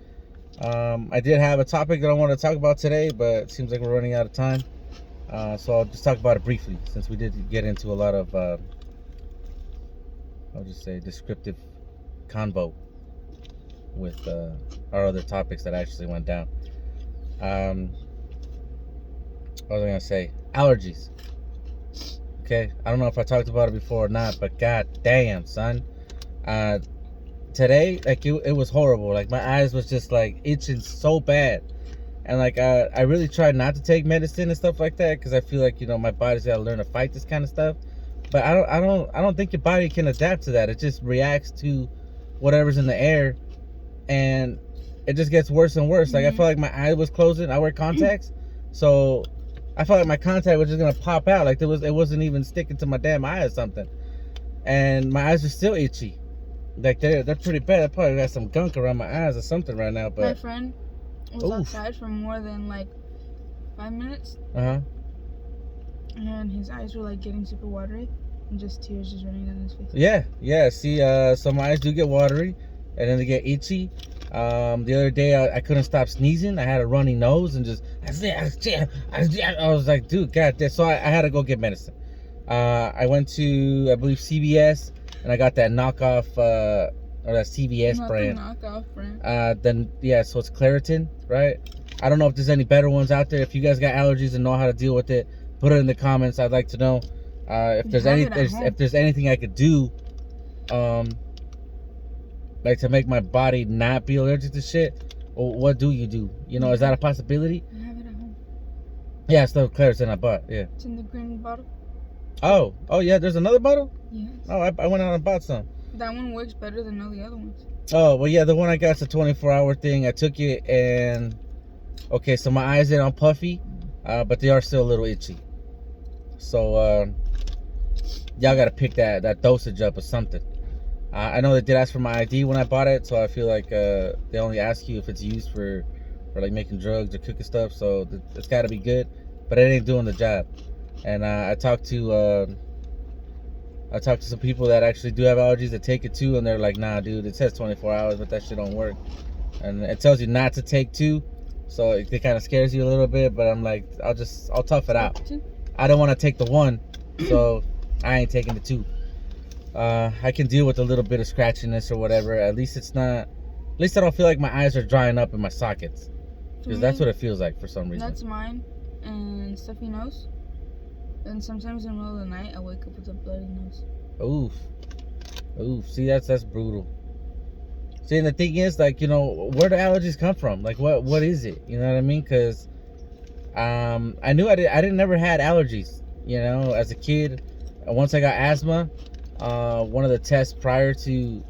I did have a topic that I wanted to talk about today, but it seems like we're running out of time. So I'll just talk about it briefly, since we did get into a lot of, I'll just say, descriptive convo with our other topics that actually went down. What was I gonna say? Allergies. Okay, I don't know if I talked about it before or not, but god damn, son. Today, like, it was horrible. Like, my eyes was just like itching so bad, and like I really tried not to take medicine and stuff like that, because I feel like, you know, my body's gotta learn to fight this kind of stuff. But I don't think your body can adapt to that. It just reacts to whatever's in the air, and it just gets worse and worse. Like, I felt like my eye was closing. I wear contacts, so I felt like my contact was just gonna pop out. Like, it wasn't even sticking to my damn eye or something, and my eyes are still itchy. Like, they're pretty bad. I probably got some gunk around my eyes or something right now. But my friend was outside for more than like 5 minutes. And his eyes were like getting super watery, and just tears just running down his face. Yeah. See, so my eyes do get watery, and then they get itchy. The other day I couldn't stop sneezing. I had a runny nose and just I was like, dude, god damn. So I had to go get medicine. I went to, I believe, CVS, and I got that knockoff or that CVS brand. Knockoff brand. Then yeah, so it's Claritin, right? I don't know if there's any better ones out there. If you guys got allergies and know how to deal with it, put it in the comments. I'd like to know. If there's anything I could do, like to make my body not be allergic to shit. Or what do? You know, is that a possibility? I have it at home. Yeah, it's the Claritin I bought. Yeah. It's in the green bottle. Oh yeah. There's another bottle. Yes. Oh, I went out and bought some. That one works better than all the other ones. Oh well, yeah. The one I got is a 24-hour thing. I took it, and okay, so my eyes are all puffy, but they are still a little itchy. So y'all gotta pick that dosage up or something. I know they did ask for my ID when I bought it, so I feel like they only ask you if it's used for like making drugs or cooking stuff. So it's gotta be good, but it ain't doing the job. And I talked to some people that actually do have allergies that take it too, and they're like, nah, dude, it says 24 hours, but that shit don't work. And it tells you not to take 2, So it kind of scares you a little bit, but I'm like, I'll tough it out. Two. I don't want to take the 1, so I ain't taking the 2. I can deal with a little bit of scratchiness or whatever. At least it's not. At least I don't feel like my eyes are drying up in my sockets, because that's what it feels like for some reason. That's mine, and stuffy nose. And sometimes in the middle of the night, I wake up with a bloody nose. Oof. See, that's brutal. See, and the thing is, like, you know, where do allergies come from? Like, what is it? You know what I mean? Because I knew I didn't never had allergies. You know, as a kid, once I got asthma, one of the tests prior to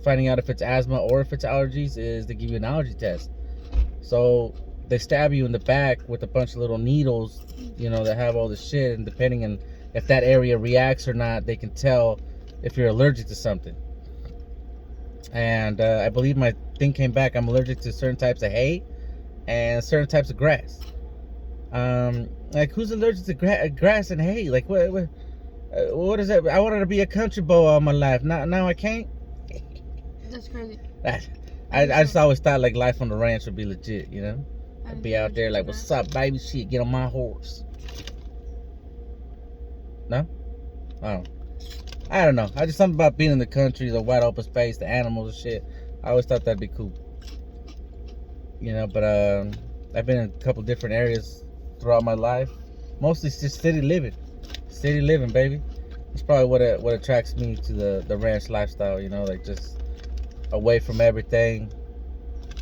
finding out if it's asthma or if it's allergies is they give you an allergy test. So they stab you in the back with a bunch of little needles, you know, that have all the shit, and depending on if that area reacts or not, they can tell if you're allergic to something. And I believe my thing came back. I'm allergic to certain types of hay and certain types of grass. Like, who's allergic to grass and hay? Like, what is that? I wanted to be a country boy all my life. Now I can't. That's crazy. I just always thought like life on the ranch would be legit, you know. I'd be out there like, what's up, baby? Shit, get on my horse. No? Oh. I don't know. I just something about being in the country, the wide open space, the animals and shit. I always thought that'd be cool. You know, but I've been in a couple different areas throughout my life. Mostly it's just city living. City living, baby. That's probably what attracts me to the ranch lifestyle, you know, like just away from everything.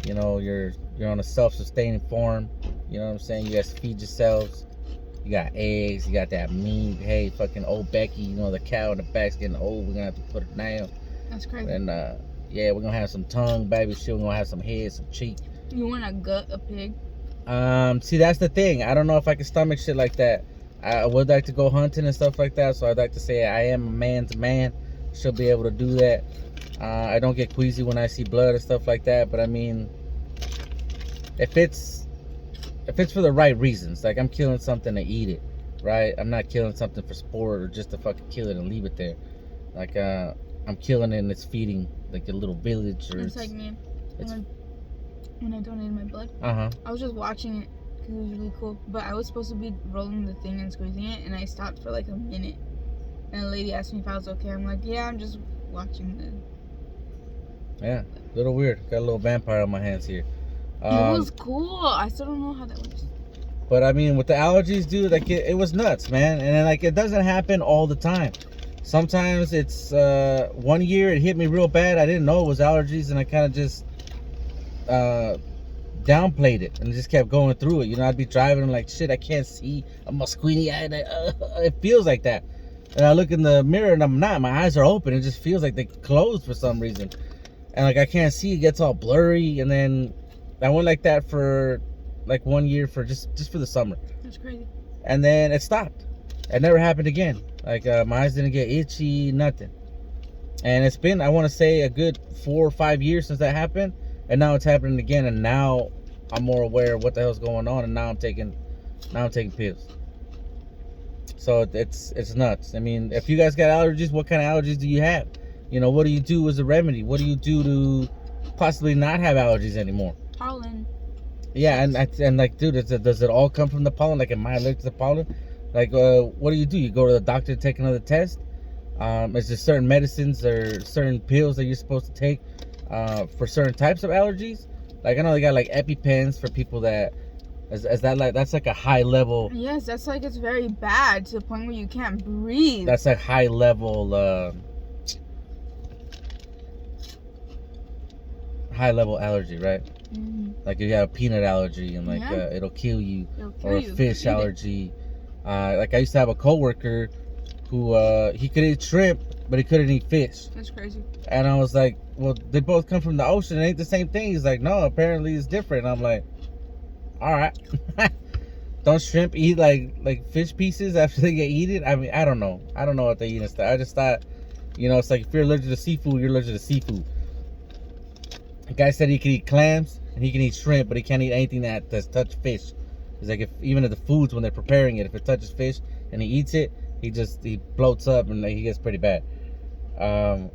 You know, you're on a self-sustaining farm. You know what I'm saying? You guys feed yourselves. You got eggs. You got that mean, hey, fucking old Becky. You know, the cow in the back's getting old. We're gonna have to put her down. That's crazy. And yeah, we're gonna have some tongue, baby. Shit, we're gonna have some head, some cheek. You wanna gut a pig? See, that's the thing. I don't know if I can stomach shit like that. I would like to go hunting and stuff like that. So I'd like to say I am a man's man. Should be able to do that. I don't get queasy when I see blood and stuff like that. But I mean, if it's for the right reasons, like I'm killing something to eat it, right? I'm not killing something for sport or just to fucking kill it and leave it there. Like I'm killing it and it's feeding like a little village. Or it's like me when I donated my blood. I was just watching it because it was really cool. But I was supposed to be rolling the thing and squeezing it, and I stopped for like a minute. And the lady asked me if I was okay. I'm like, yeah, I'm just watching the. Yeah, a little weird. Got a little vampire on my hands here. It was cool. I still don't know how that works. But I mean, with the allergies, dude, like it was nuts, man. And then, like, it doesn't happen all the time. Sometimes it's 1 year it hit me real bad. I didn't know it was allergies, and I kind of just downplayed it and just kept going through it. You know, I'd be driving and like, shit, I can't see. I'm a squeamy eye. It feels like that. And I look in the mirror and I'm not. My eyes are open. It just feels like they closed for some reason. And like I can't see. It gets all blurry. And then I went like that for like 1 year for just for the summer. That's crazy. And then it stopped. It never happened again. Like my eyes didn't get itchy, nothing. And it's been, I want to say, a good 4 or 5 years since that happened. And now it's happening again. And now I'm more aware of what the hell's going on. And now I'm taking pills. So it's nuts. I mean, if you guys got allergies, what kind of allergies do you have? You know, what do you do as a remedy? What do you do to possibly not have allergies anymore? Pollen. Yeah, and like, dude, does it all come from the pollen? Like, am I allergic to pollen? Like, what do? You go to the doctor to take another test? Is there certain medicines or certain pills that you're supposed to take for certain types of allergies? Like, I know they got like EpiPens for people that is that like, that's like a high level. Yes, that's like, it's very bad to the point where you can't breathe. That's like high level allergy, right? Mm-hmm. Like if you have a peanut allergy and like it'll kill you, or a fish allergy. Like I used to have a coworker who he could eat shrimp, but he couldn't eat fish. That's crazy. And I was like, well, they both come from the ocean. It ain't the same thing. He's like, no, apparently it's different. And I'm like, all right. Don't shrimp eat like fish pieces after they get eaten? I mean, I don't know what they eat and stuff. I just thought, you know, it's like if you're allergic to seafood, you're allergic to seafood. The guy said he could eat clams and he can eat shrimp, but he can't eat anything that's touched fish. It's like even if the foods, when they're preparing it, if it touches fish and he eats it, he bloats up and like, he gets pretty bad. And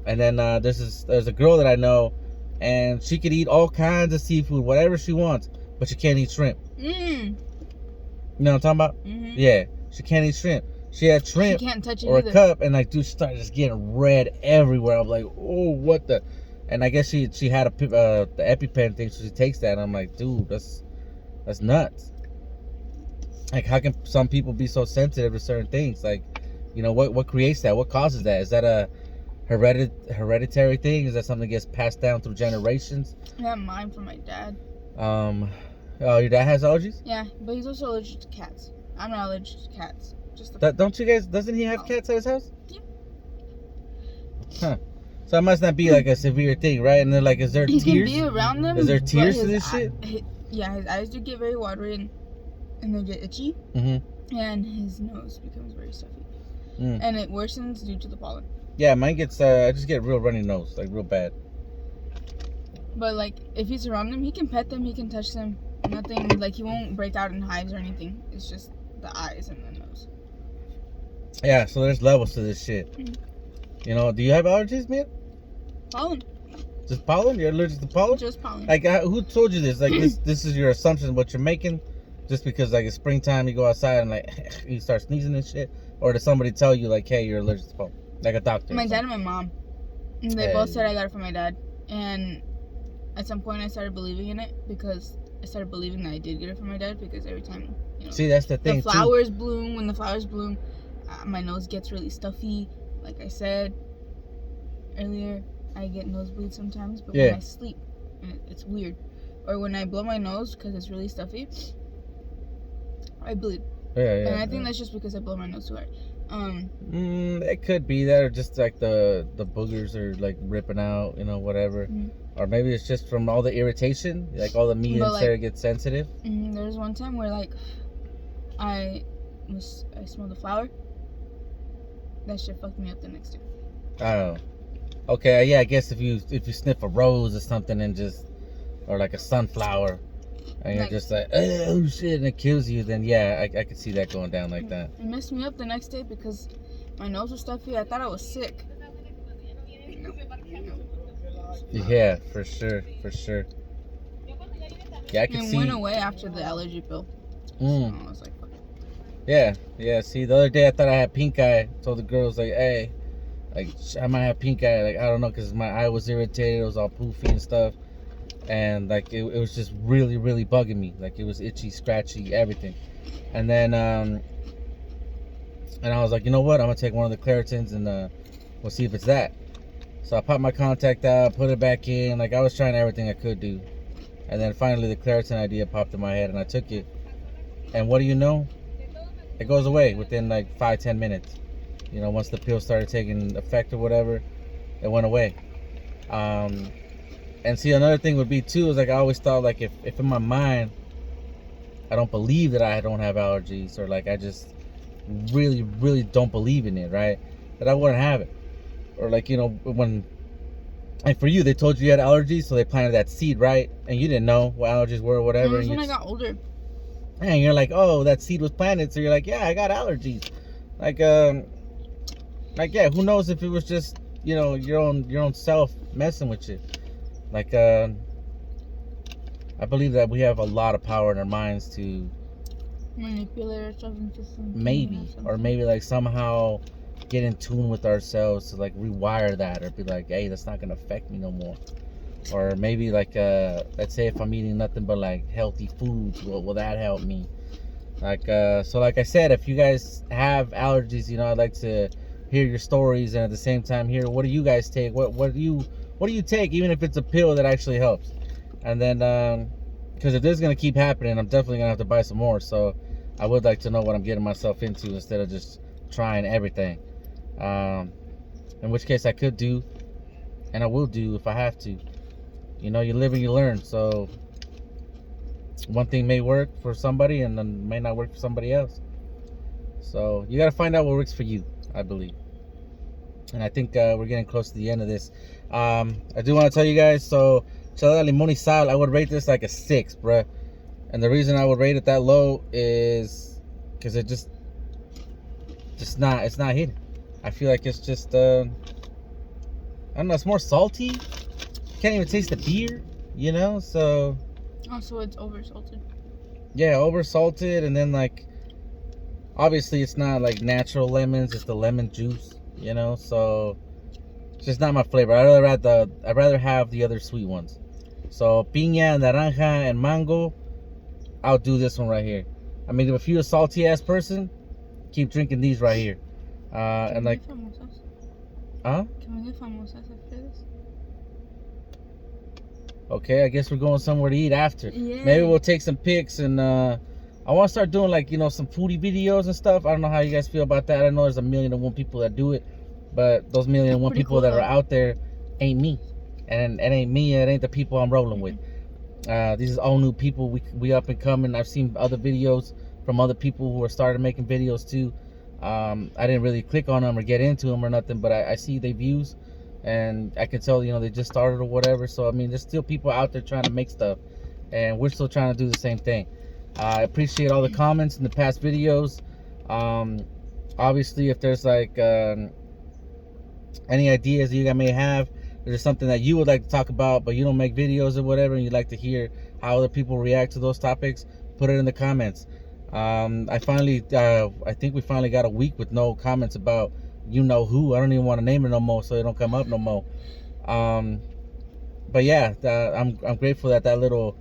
then there's a girl that I know and she could eat all kinds of seafood, whatever she wants, but she can't eat shrimp. You know what I'm talking about? Yeah, she can't eat shrimp. She had shrimp She can't touch it or either. a cup, and like, dude, she started just getting red everywhere. I'm like, oh, what the? And I guess she had the EpiPen thing, so she takes that. And I'm like, dude, that's nuts. Like, how can some people be so sensitive to certain things? Like, you know, what creates that? What causes that? Is that a hereditary thing? Is that something that gets passed down through generations? I got mine from my dad. Oh, your dad has allergies? Yeah, but he's also allergic to cats. I'm not allergic to cats. Don't you guys? Doesn't he have cats at his house? Yeah. Huh. So it must not be like a severe thing, right? And then, like, is there He tears? can be around them. Is there tears to his this shit? Yeah, his eyes do get very watery and they get itchy. And his nose becomes very stuffy. And it worsens due to the pollen. Yeah, mine gets. I just get real runny nose, like real bad. But like, if he's around them, he can pet them, he can touch them. Nothing, like, he won't break out in hives or anything. It's just the eyes and the nose. Yeah, so there's levels to this shit. You know, do you have allergies, man? Pollen. Just pollen? You're allergic to pollen? Just pollen. Like, who told you this? Like, this is your assumption, what you're making? Just because, like, it's springtime, you go outside and, like, you start sneezing and shit? Or does somebody tell you, like, hey, you're allergic to pollen? Like a doctor? My dad and my mom. And they both said I got it from my dad. And at some point I started believing in it because I started believing that I did get it from my dad because every time, you know, see, that's the thing. The flowers bloom. When the flowers bloom, my nose gets really stuffy. Like I said earlier, I get nosebleeds sometimes, but when I sleep, and it's weird. Or when I blow my nose because it's really stuffy, I bleed. Yeah. And I think that's just because I blow my nose too hard. It could be that, or just like the boogers are like ripping out, you know, whatever. Or maybe it's just from all the irritation, like all the meat inside gets sensitive. There was one time where, like, I smelled the flower. That shit fucked me up the next day. Oh, okay, yeah. I guess if you sniff a rose or something or like a sunflower, and you're just like, oh shit, and it kills you, then yeah, I could see that going down like that. It messed me up the next day because my nose was stuffy. I thought I was sick. Yeah, for sure. Yeah, I could see. It went away after the allergy pill. So I was like, fuck it. Yeah. See, the other day I thought I had pink eye. Told the girls, like, hey, like, I might have pink eye. Like, I don't know, because my eye was irritated. It was all poofy and stuff. And like, it was just really, really bugging me. Like, it was itchy, scratchy, everything. And then and I was like, you know what, I'm gonna take one of the Claritins and we'll see if it's that. So I popped my contact out, put it back in. Like, I was trying everything I could do. And then finally the Claritin idea popped in my head and I took it. And what do you know? It goes away within like 5-10 minutes. You know, once the pill started taking effect or whatever, it went away. And see, another thing would be too, is like, I always thought, like, if in my mind I don't believe that I don't have allergies, or like I just really, really don't believe in it, right, that I wouldn't have it. Or like, you know, when, like, for you, they told you had allergies, so they planted that seed, right? And you didn't know what allergies were or whatever. It was when I got older. And you're like, oh, that seed was planted, so you're like, yeah, I got allergies. Like, yeah, who knows if it was just, you know, your own self messing with you. Like, I believe that we have a lot of power in our minds to manipulate ourselves into something. Maybe like somehow get in tune with ourselves to like rewire that, or be like, hey, that's not gonna affect me no more. Or maybe like, let's say if I'm eating nothing but like healthy foods, will that help me? Like, so like I said, if you guys have allergies, you know, I'd like to hear your stories, and at the same time hear, what do you guys take? What do you take, even if it's a pill that actually helps? And then, because if this is going to keep happening, I'm definitely going to have to buy some more. So I would like to know what I'm getting myself into instead of just trying everything. In which case I could do, and I will do if I have to. You know, you live and you learn. So one thing may work for somebody and then may not work for somebody else. So you got to find out what works for you, I believe. And I think we're getting close to the end of this. I do want to tell you guys, so Chelada Limón y Sal, I would rate this like a 6, bruh. And the reason I would rate it that low is because it just it's not hitting. I feel like it's just I don't know, it's more salty. can't even taste the beer, you know. So Oh, so it's over salted. yeah, over salted, and then like obviously it's not like natural lemons, it's the lemon juice, you know. So it's just not my flavor. I'd rather have the other sweet ones. So piña, naranja, and mango. I'll do this one right here. I mean, if you're a salty ass person, keep drinking these right here. And like, huh? Can we get famosas after this? Okay, I guess we're going somewhere to eat after. Yeah. Maybe we'll take some pics, and I want to start doing like, you know, some foodie videos and stuff. I don't know how you guys feel about that. I know there's 1,000,001 people that do it, but those 1,000,001 people that are out there ain't me, and it ain't me. It ain't the people I'm rolling with. These is all new people. We up and coming. I've seen other videos from other people who are started making videos too. I didn't really click on them or get into them or nothing, but I see their views, and I can tell, you know, they just started or whatever. So I mean, there's still people out there trying to make stuff, and we're still trying to do the same thing. I appreciate all the comments in the past videos. Obviously, if there's like any ideas that you guys may have, if there's something that you would like to talk about but you don't make videos or whatever, and you'd like to hear how other people react to those topics, put it in the comments. I think we finally got a week with no comments about you know who. I don't even want to name it no more, so it don't come up no more. But yeah, I'm grateful that little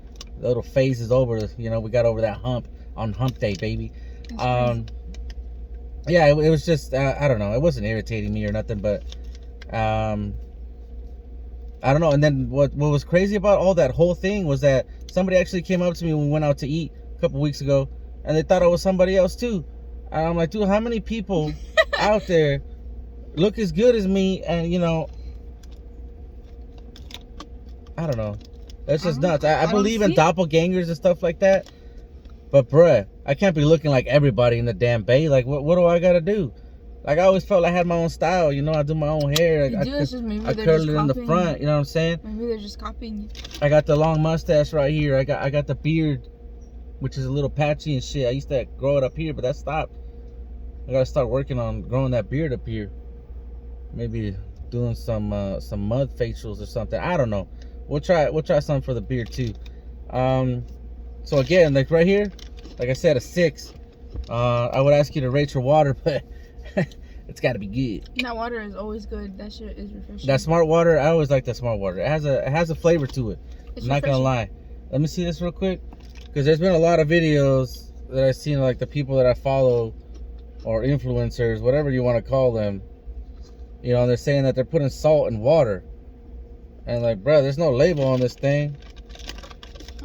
phase is over. You know, we got over that hump on hump day, baby. Yeah, it was just I don't know. It wasn't irritating me or nothing, but I don't know. And then what was crazy about all that whole thing was that somebody actually came up to me when we went out to eat a couple weeks ago, and they thought I was somebody else too. And I'm like, dude, how many people out there look as good as me? And you know, I don't know. That's just nuts. I believe in doppelgangers and stuff like that. But bruh, I can't be looking like everybody in the damn bay. Like, what do I gotta do? Like, I always felt I had my own style. You know, I do my own hair. I curl it in the front. You know what I'm saying? Maybe they're just copying you. I got the long mustache right here. I got the beard, which is a little patchy and shit. I used to grow it up here, but that stopped. I gotta start working on growing that beard up here. Maybe doing some mud facials or something. I don't know. We'll try something for the beard too. So again, like right here, like I said, a 6. I would ask you to rate your water, but it's got to be good. That water is always good. That shit is refreshing. That smart water, I always like that smart water. It has a flavor to it. It's I'm not gonna lie. Let me see this real quick, because there's been a lot of videos that I've seen, like the people that I follow or influencers, whatever you want to call them. You know, they're saying that they're putting salt in water, and like, bro, there's no label on this thing.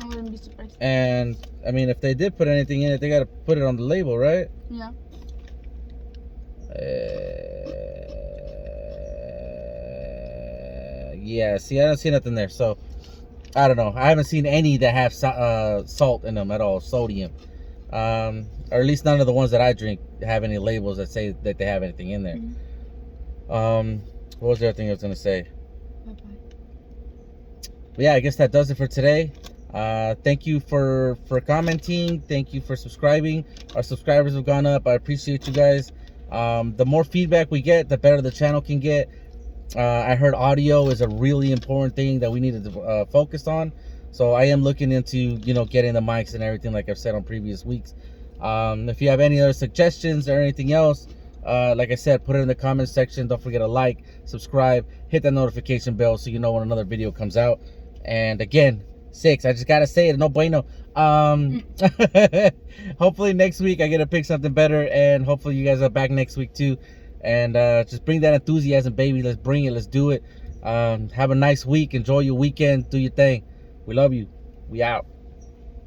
I wouldn't be surprised. And I mean, if they did put anything in it, they got to put it on the label, right? Yeah. Yeah, see, I don't see nothing there. So, I don't know. I haven't seen any that have salt in them at all, sodium. Or at least none of the ones that I drink have any labels that say that they have anything in there. Mm-hmm. What was the other thing I was going to say? Bye-bye. But yeah, I guess that does it for today. Thank you for commenting. Thank you for subscribing. Our subscribers have gone up. I appreciate you guys. The more feedback we get, the better the channel can get. I heard audio is a really important thing that we need to focus on. So I am looking into, you know, getting the mics and everything, like I've said on previous weeks. If you have any other suggestions or anything else, like I said, put it in the comment section. Don't forget to like, subscribe, hit that notification bell so you know when another video comes out. And again, 6, I just gotta say it, no bueno. Hopefully next week I get to pick something better, and hopefully you guys are back next week too. And just bring that enthusiasm, baby. Let's bring it. Let's do it. Have a nice week. Enjoy your weekend. Do your thing. We love you. We out.